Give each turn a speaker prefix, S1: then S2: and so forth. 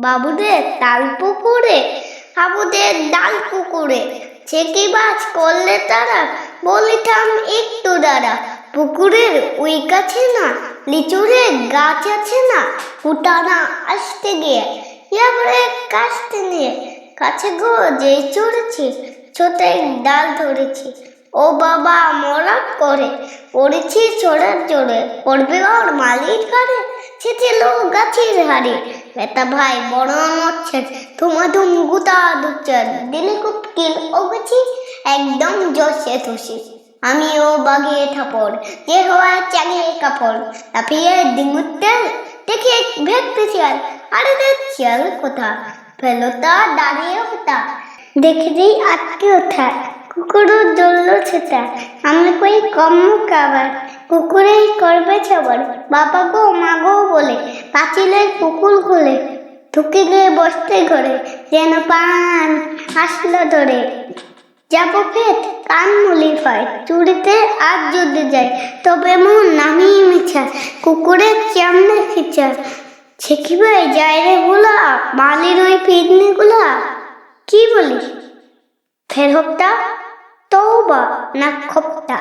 S1: বাবুদের তাল পুকুরে, হাবুদের ডাল পুকুরে, ছেকিবাজ করলে তারা, বলিতাম একটু দাঁড়া। পুকুরের ওই কাছে না লিচুরের গাছ আছে না, ফুটানা আসতে গিয়ে ইয়াবরে কাশতে নিয়ে কাছে গো যেই চড়েছি, ছোটে ডাল ধরেছি। ও বাবা মরা করে পড়েছি ছোড়ার জোরে, পড়বে ওর মালির ঘরে, সে ছিল গাছের হারে। বেটা ভাই বড় মরছেন ধুমাধুম গুতা দুচ্চার, দিলে খুব কিল ও গেছি একদম জোশে খুশি। আমি ও বাগিয়ে থাপড় যে হওয়ায় চাঙিয়ে কাপড়, লাফিয়ে ডিঙুতে দেখে ভেটতে শিয়াল, আরে দেখ শিয়াল কোথা ফেলতা দাঁড়িয়ে ওঠা, দেখেই আটকে ওঠা। কুকুরও জ্বলল সেটা, আমি কই কম খাবার, কুকুরেই করবে ছবর, বাবা গো মা গো বলে পাঁচিলের পুকুর খুলে ঢুকে গিয়ে বসতে ঘরে, যেন পান আসলো ধরে। যাবো ফেট কান মুলি হয় চুরিতে আর যদি যায়, তবে মন নামি মিছা কুকুরের চামড়ে খিচা। ছেকিবাই যায় রে ভোলা মালির ওই পিডনি গুলা, কি বলিস ফের হপ্তা তৌবা না খপ্তা।